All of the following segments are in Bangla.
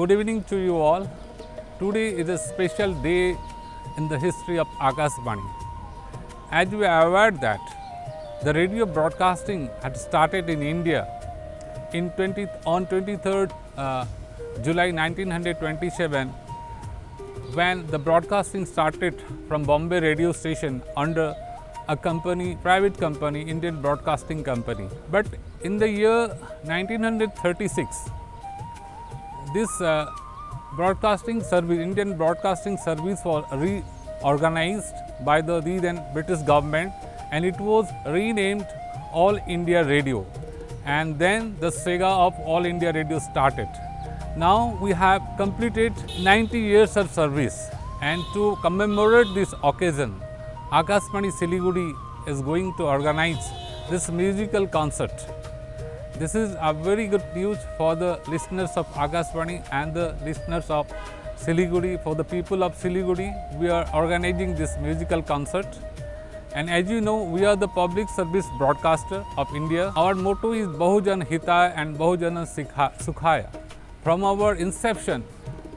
Good evening to you all. Today is a special day in the history of Akashvani. As we are aware that the radio broadcasting had started in India on 23rd July 1927, when the broadcasting started from Bombay radio station under a private company, Indian Broadcasting Company. But in the year 1936, this Indian Broadcasting Service was reorganized by the then British government, and it was renamed All India Radio. And then the saga of All India Radio started. Now we have completed 90 years of service, and to commemorate this occasion, Akashvani Siliguri is going to organize this musical concert. This is a very good news for the listeners of Akashvani and the listeners of Siliguri. For the people of Siliguri, we are organizing this musical concert. And as you know, we are the public service broadcaster of India. Our motto is Bahujan Hitaya and Bahujana Sukhaya. From our inception,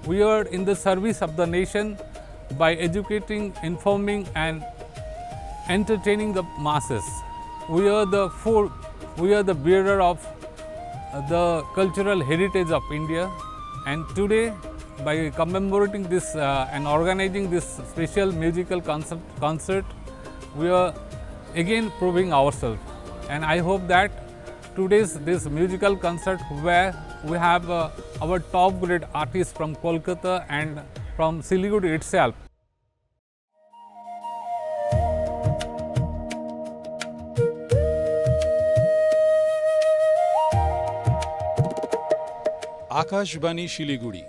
we are in the service of the nation by educating, informing and entertaining the masses. We are the bearer of the cultural heritage of India, and today by commemorating this and organizing this special musical concert, we are again proving ourselves. And I hope that this musical concert, where we have our top grade artists from Kolkata and from Siliguri itself. Akashvani Siliguri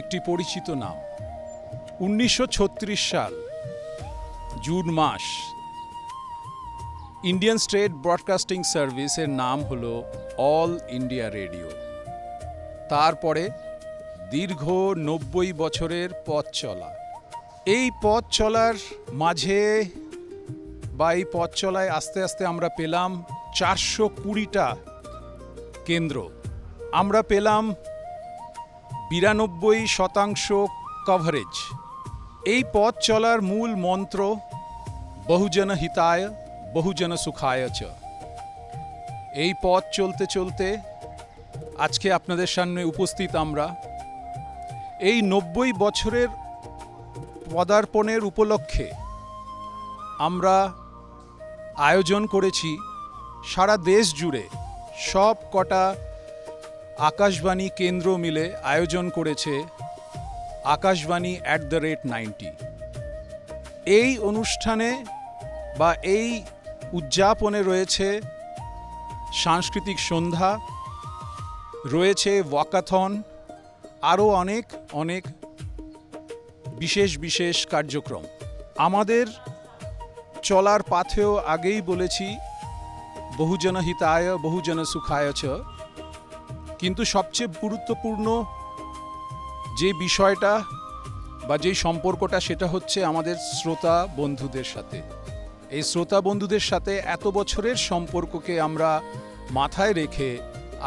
একটি পরিচিত নাম। 1936 সাল জুন মাস ইন্ডিয়ান স্টেট ব্রডকাস্টিং সার্ভিসের নাম হলো অল ইন্ডিয়া রেডিও। তারপরে দীর্ঘ 90 বছরের পথ চলা। এই পথ চলার মাঝে বা এই পথ চলায় আস্তে আস্তে আমরা পেলাম 420টা কেন্দ্র। আমরা পেলাম 92% কভারেজ। এই পথ চলার মূল মন্ত্র বহুজন হিতায় বহুজন সুখায় চ। এই পথ চলতে চলতে আজকে আপনাদের সামনে উপস্থিত আমরা এই 90 বছরের পদার্পণের উপলক্ষে আমরা আয়োজন করেছি সারা দেশ জুড়ে সব কটা আকাশবাণী কেন্দ্র মিলে আয়োজন করেছে আকাশবাণী @90। এই অনুষ্ঠানে বা এই উদযাপনে রয়েছে সাংস্কৃতিক সন্ধ্যা, রয়েছে ওয়াকাথন, আরও অনেক অনেক বিশেষ কার্যক্রম। আমাদের চলার পাথেও আগেই বলেছি বহুজন হিতায় বহুজন সুখায় চ। কিন্তু সবচেয়ে গুরুত্বপূর্ণ যে বিষয়টা বা যেই সম্পর্কটা, সেটা হচ্ছে আমাদের শ্রোতা বন্ধুদের সাথে। এই শ্রোতা বন্ধুদের সাথে এত বছরের সম্পর্ককে আমরা মাথায় রেখে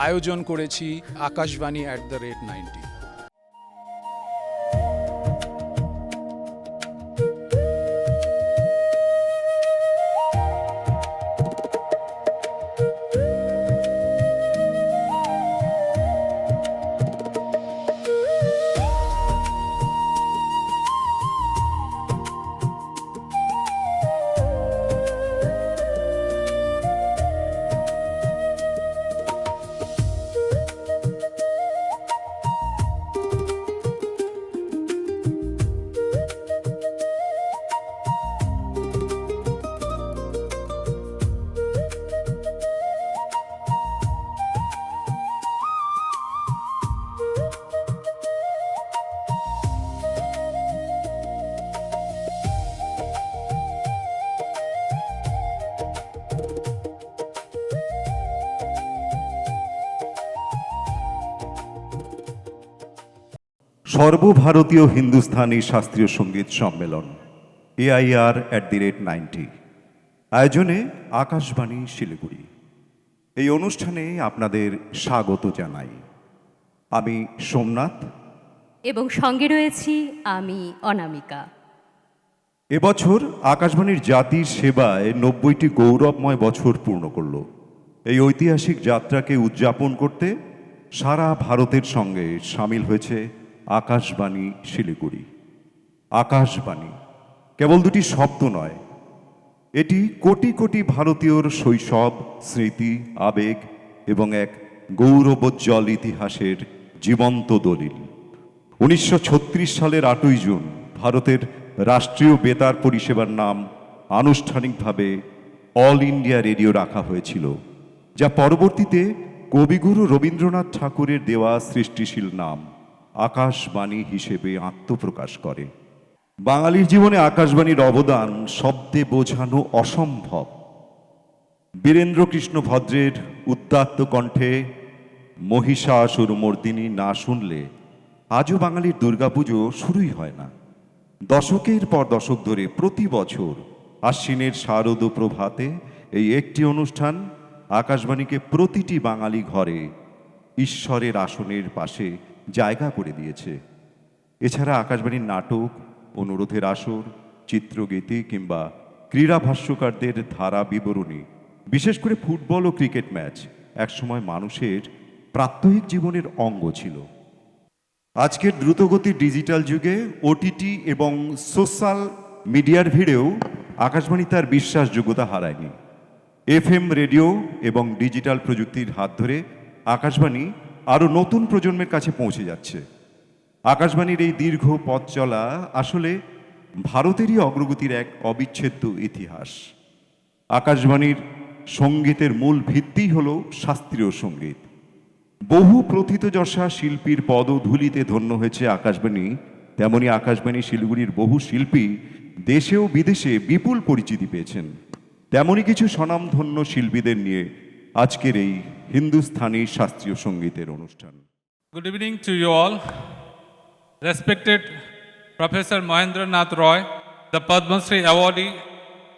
আয়োজন করেছি আকাশবাণী @90। সর্বভারতীয় হিন্দুস্তানি শাস্ত্রীয় সঙ্গীত সম্মেলন AIR@90 আয়োজনে আকাশবাণী শিলিগুড়ি। এই অনুষ্ঠানে আপনাদের স্বাগত জানাই। আমি সোমনাথ, এবং সঙ্গে রয়েছি আমি অনামিকা। এবছর আকাশবাণীর জাতির সেবায় ৯০টি গৌরবময় বছর পূর্ণ করল। এই ঐতিহাসিক যাত্রাকে উদযাপন করতে সারা ভারতের সঙ্গে সামিল হয়েছে আকাশবাণী শিলিগুড়ি। আকাশবাণী কেবল দুটি শব্দ নয়, এটি কোটি কোটি ভারতীয়র শৈশব, স্মৃতি, আবেগ এবং এক গৌরবোজ্জ্বল ইতিহাসের জীবন্ত দলিল। ১৯৩৬ সালের ৮ই জুন ভারতের রাষ্ট্রীয় বেতার পরিষেবার নাম আনুষ্ঠানিকভাবে অল ইন্ডিয়া রেডিও রাখা হয়েছিল, যা পরবর্তীতে কবিগুরু রবীন্দ্রনাথ ঠাকুরের দেওয়া সৃষ্টিশীল নাম আকাশবাণী হিসেবে আত্মপ্রকাশ করে। বাঙালির জীবনে আকাশবাণীর অবদান শব্দে বোঝানো অসম্ভব। বীরেন্দ্রকৃষ্ণ ভদ্রের উদ্দাত্ত কণ্ঠে মহিষাসুর মর্দিনী না শুনলে আজও বাঙালির দুর্গাপুজো শুরুই হয় না। দশকের পর দশক ধরে প্রতি বছর আশ্বিনের শারদ প্রভাতে এই একটি অনুষ্ঠান আকাশবাণীকে প্রতিটি বাঙালি ঘরে ঈশ্বরের আসনের পাশে জায়গা করে দিয়েছে। এছাড়া আকাশবাণীর নাটক, অনুরোধের আসর, চিত্রগীতি কিংবা ক্রীড়া ভাষ্যকারদের ধারা বিবরণী, বিশেষ করে ফুটবল ও ক্রিকেট ম্যাচ একসময় মানুষের প্রাত্যহিক জীবনের অঙ্গ ছিল। আজকের দ্রুতগতির ডিজিটাল যুগে ওটিটি এবং সোশ্যাল মিডিয়ার ভিড়েও আকাশবাণী তার বিশ্বাসযোগ্যতা হারায়নি। এফএম রেডিও এবং ডিজিটাল প্রযুক্তির হাত ধরে আকাশবাণী আরও নতুন প্রজন্মের কাছে পৌঁছে যাচ্ছে। আকাশবাণীর এই দীর্ঘ পথ চলা আসলে ভারতেরই অগ্রগতির এক অবিচ্ছেদ্য ইতিহাস। আকাশবাণীর সঙ্গীতের মূল ভিত্তিই হল শাস্ত্রীয় সঙ্গীত। বহু প্রথিতযশা শিল্পীর পদধূলিতে ধন্য হয়েছে আকাশবাণী, তেমনি আকাশবাণী শিলিগুড়ির বহু শিল্পী দেশে ও বিদেশে বিপুল পরিচিতি পেয়েছেন। তেমনি কিছু স্বনামধন্য শিল্পীদের নিয়ে আজকের এই হিন্দুস্থানি শাস্ত্রীয় সঙ্গীতের অনুষ্ঠান। Good evening to you all. Respected Professor Mahendra Nath Roy, the Padma Shri awardee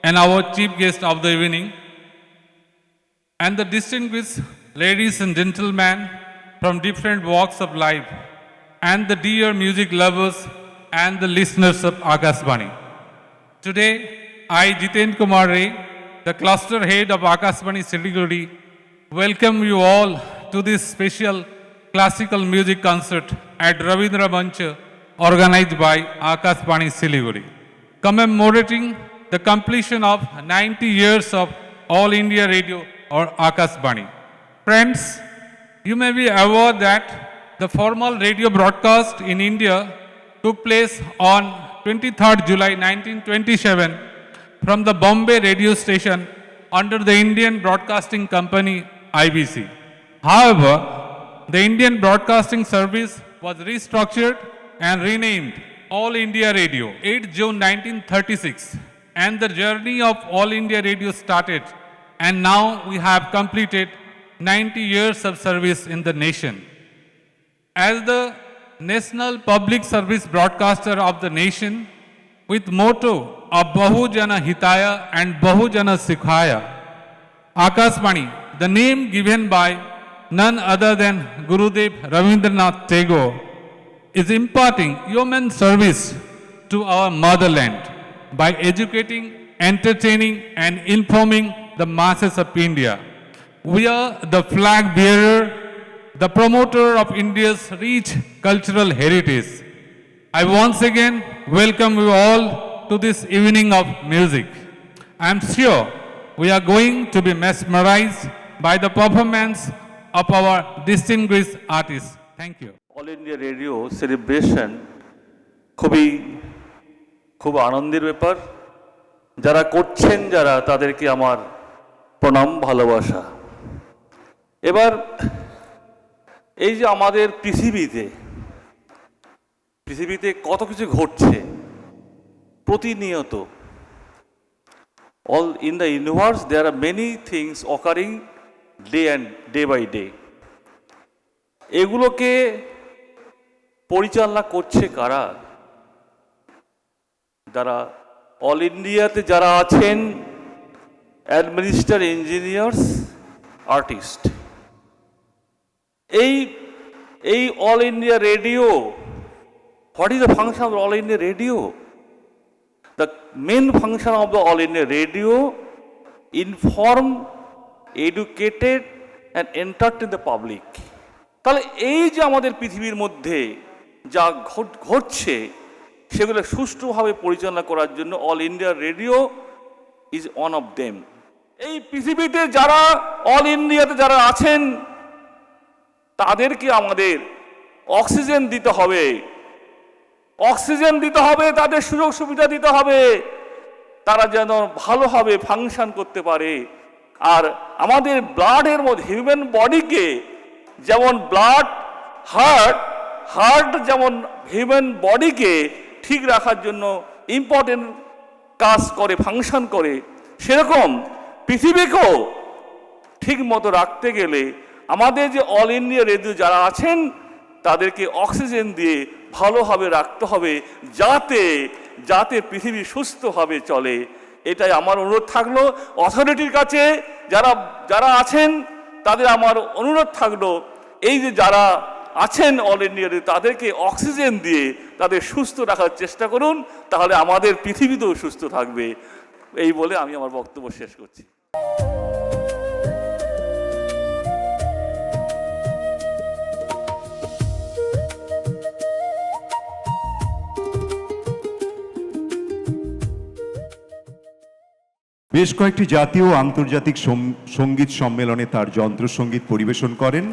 and our chief guest of the evening, and the distinguished ladies and gentlemen from different walks of life, and the dear music lovers and the listeners of Akashvani. Today, I, Jiten Kumar Ray, the cluster head of Akashvani Siliguri, welcome you all to this special classical music concert at Ravindra Mancha organized by Akashvani Siliguri, commemorating the completion of 90 years of All India Radio or Akashvani. Friends, you may be aware that the formal radio broadcast in India took place on 23rd July 1927 from the Bombay radio station under the Indian Broadcasting Company IBC. However, the Indian Broadcasting Service was restructured and renamed All India Radio 8 June 1936, and the journey of All India Radio started, and now we have completed 90 years of service in the nation. As the national public service broadcaster of the nation, with motto of Bahujana Hitaya and Bahujana Sikhaya, Akashvani, the name given by none other than Gurudev Rabindranath Tagore, is imparting human service to our motherland by educating, entertaining, and informing the masses of India. We are the flag bearer, the promoter of India's rich cultural heritage. I once again welcome you all to this evening of music. I am sure we are going to be mesmerized by the performance of our distinguished artists. Thank you. All India radio celebration খুব আনন্দের ব্যাপার। যারা করছেন তাদেরকে আমার প্রণাম, ভালোবাসা। এবার এই যে আমাদের পৃথিবীতে কত কিছু ঘটছে প্রতিনিয়ত। All in the universe there are many things occurring day by day. এগুলোকে পরিচালনা করছে কারা? যারা অল ইন্ডিয়াতে যারা আছেন, অ্যাডমিনিস্ট্রেটর, ইঞ্জিনিয়ার্স, আর্টিস্ট। এই all India radio What is the function of the All India Radio? The main function of the All India Radio, inform, educated and entertain the public. তাহলে এই যে আমাদের পৃথিবীর মধ্যে যা ঘটছে সেগুলো সুষ্ঠুভাবে পরিচালনা করার জন্য all India radio is one of them. এই পৃথিবীতে যারা অল ইন্ডিয়াতে যারা আছেন তাদেরকে আমাদের অক্সিজেন দিতে হবে, অক্সিজেন দিতে হবে, তাদের সুযোগ সুবিধা দিতে হবে, তারা যেন ভালোভাবে ফাংশন করতে পারে। আর আমাদের ব্লাডের মধ্যে হিউম্যান বডিকে যেমন ব্লাড হার্ট যেমন হিউম্যান বডিকে ঠিক রাখার জন্য ইম্পর্টেন্ট কাজ করে, ফাংশন করে, সেরকম পৃথিবীকেও ঠিক মতো রাখতে গেলে আমাদের যে অল ইন্ডিয়া রেডিও যারা আছেন তাদেরকে অক্সিজেন দিয়ে ভালোভাবে রাখতে হবে, যাতে পৃথিবী সুস্থভাবে চলে। এটাই আমার অনুরোধ থাকলো অথরিটির কাছে, যারা আছেন তাদের আমার অনুরোধ থাকলো, এই যে যারা আছেন অল ইন্ডিয়াতে তাদেরকে অক্সিজেন দিয়ে তাদের সুস্থ রাখার চেষ্টা করুন, তাহলে আমাদের পৃথিবীতেও সুস্থ থাকবে। এই বলে আমি আমার বক্তব্য শেষ করছি। বেশ কয়েকটি জাতীয় ও আন্তর্জাতিক সঙ্গীত সম্মেলনে তার যন্ত্রসঙ্গীত পরিবেশন করেন,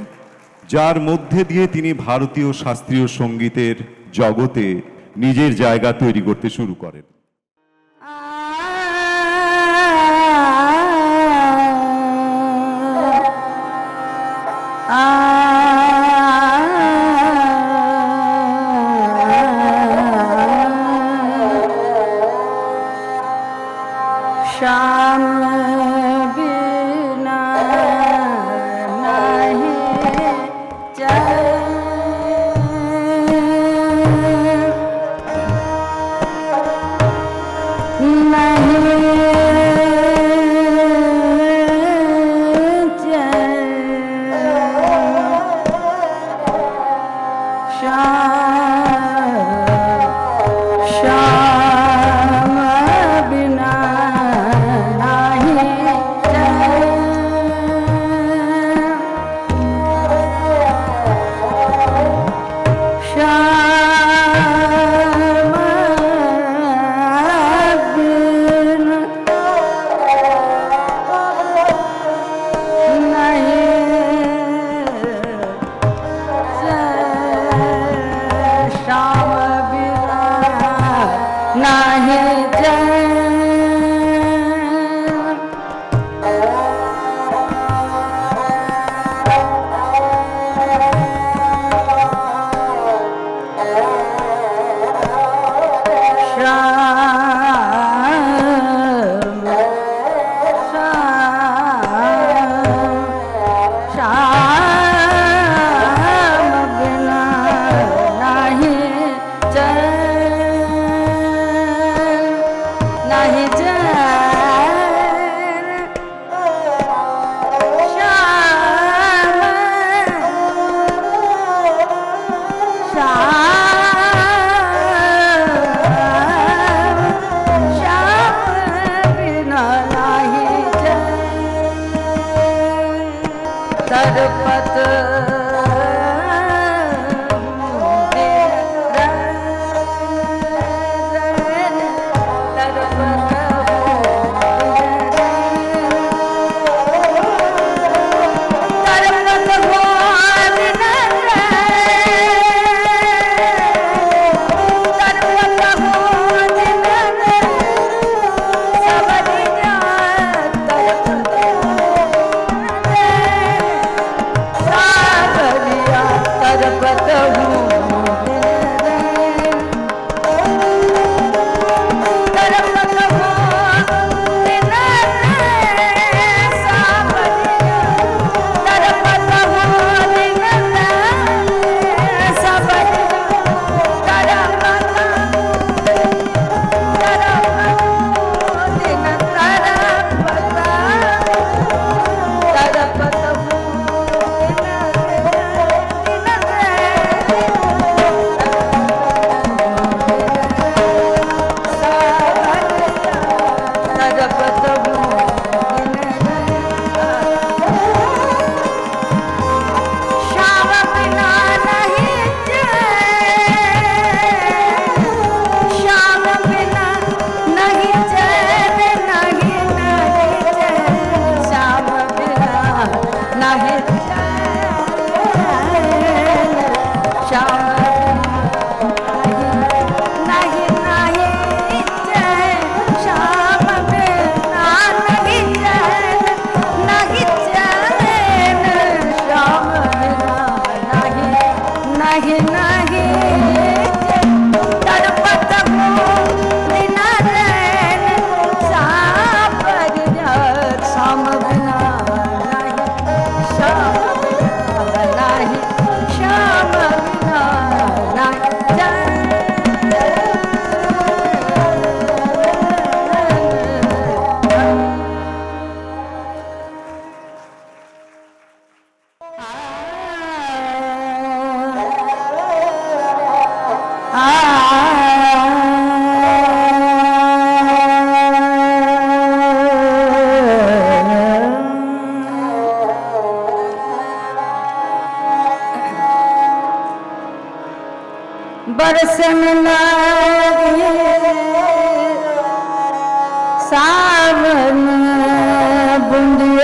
যার মধ্যে দিয়ে তিনি ভারতীয় শাস্ত্রীয় সঙ্গীতের জগতে নিজের জায়গা তৈরি করতে শুরু করেন। श्याम बिना नहीं चैन, नहीं चैन, श्याम बिना तरपत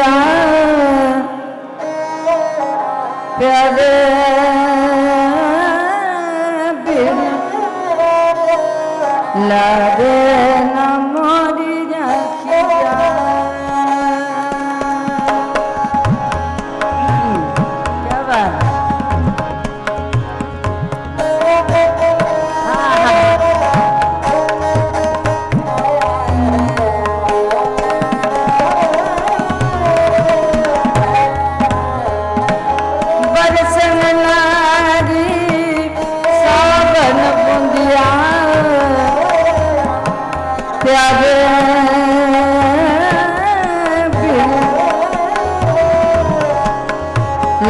बुंदिया प्यारे बिन लागे न मोरी राखिया। क्या बात बरसन लागी सावन बुंदिया प्यारे बिन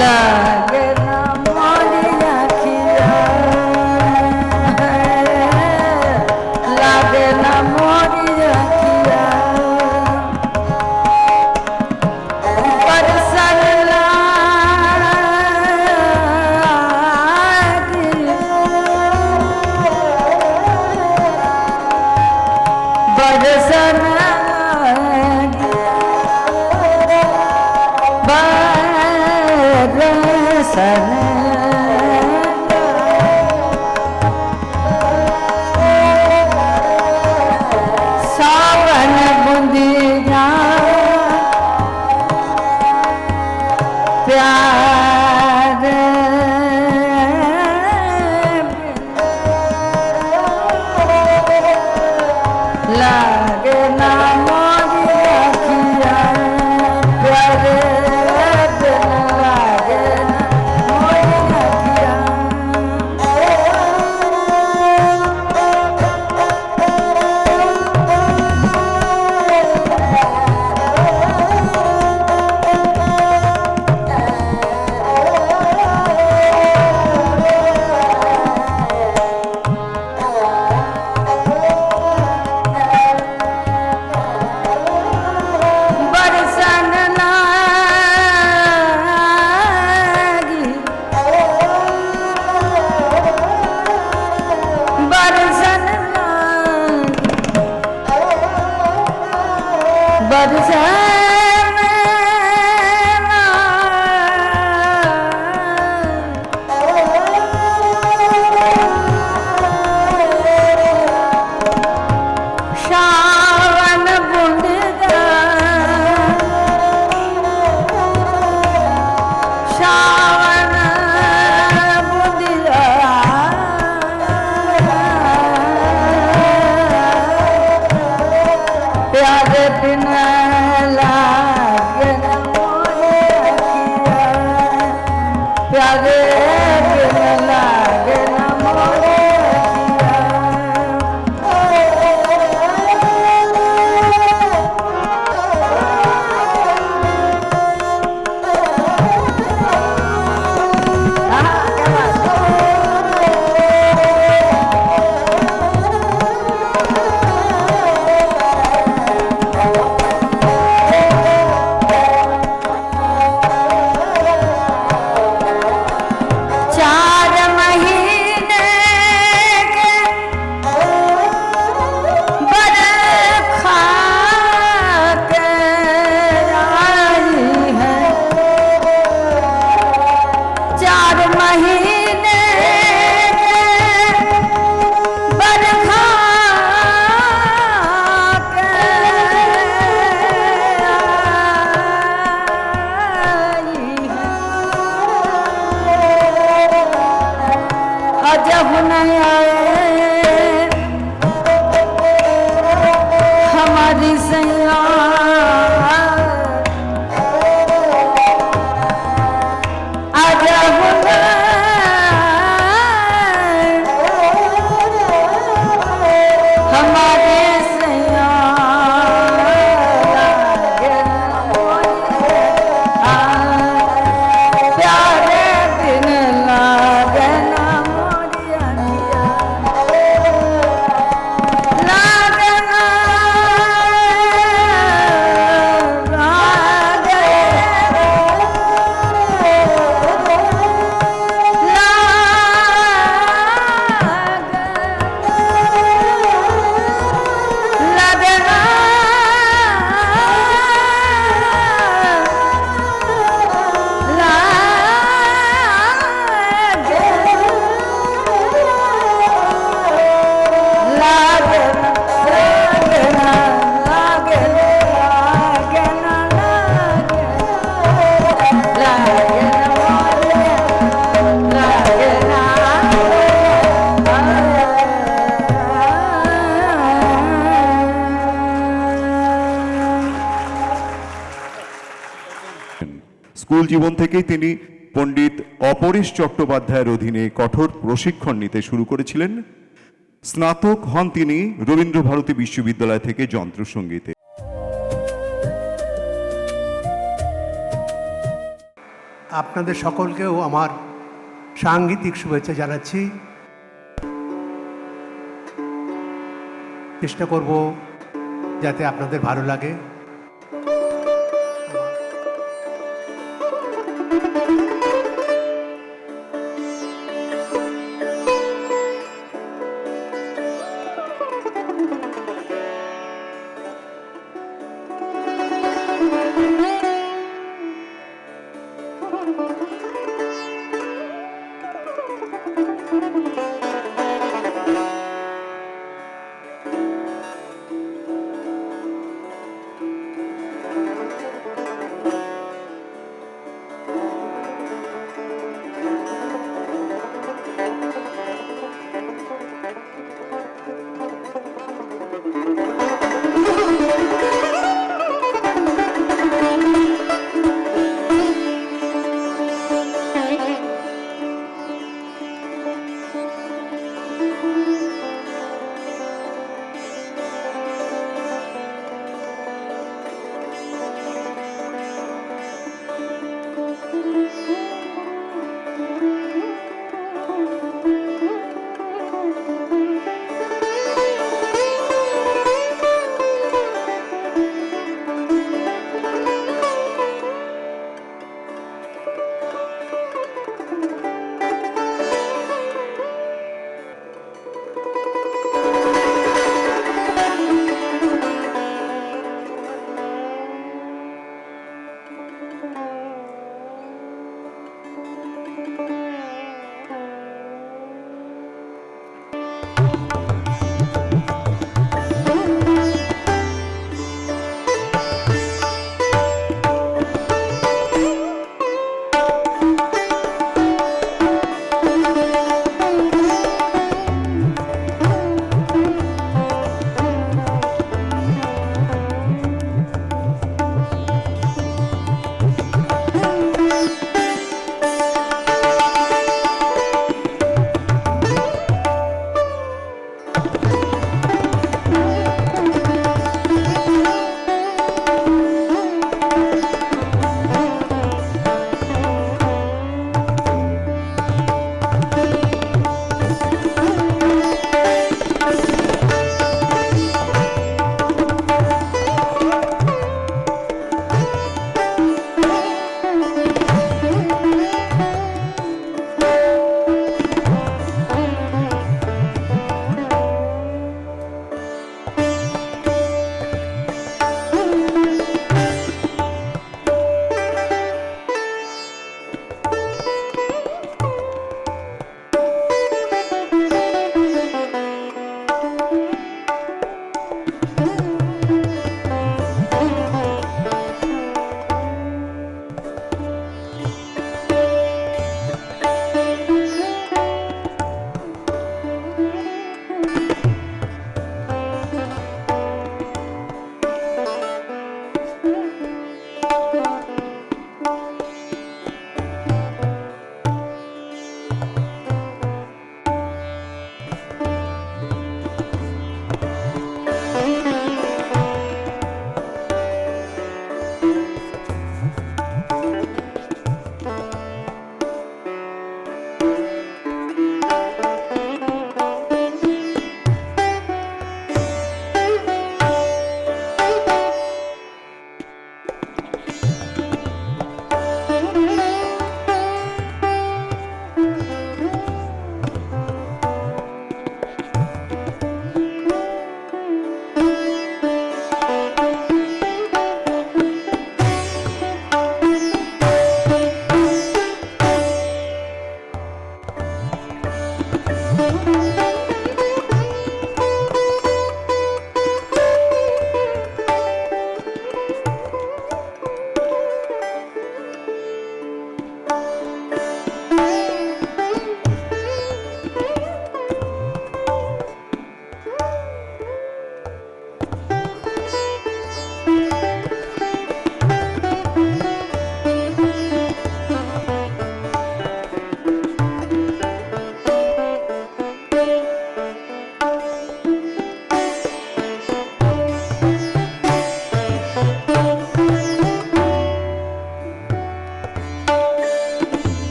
लागे न मोरी राखिया। लागे न मोरी राखिया। बरसन लागी बरसन लागी बरसन सावन बुंदिया प्यारे लागे ना मोरी राखिया। प्यारे लागे ना मोरी राखिया। बरसन लागी बरसन लागी बरसन सावन बुंदिया सावन बुंदिया प्यारे बिन স্কুল জীবন থেকেই তিনি পণ্ডিত অপরেশ চট্টোপাধ্যায়ের অধীনে কঠোর প্রশিক্ষণ নিতে শুরু করেছিলেন। স্নাতক হন তিনি রবীন্দ্রভারতী বিশ্ববিদ্যালয় থেকে যন্ত্রসঙ্গীতে। আপনাদের সকলকেও আমার সাংগীতিক শুভেচ্ছা জানাচ্ছি। চেষ্টা করব যাতে আপনাদের ভালো লাগে।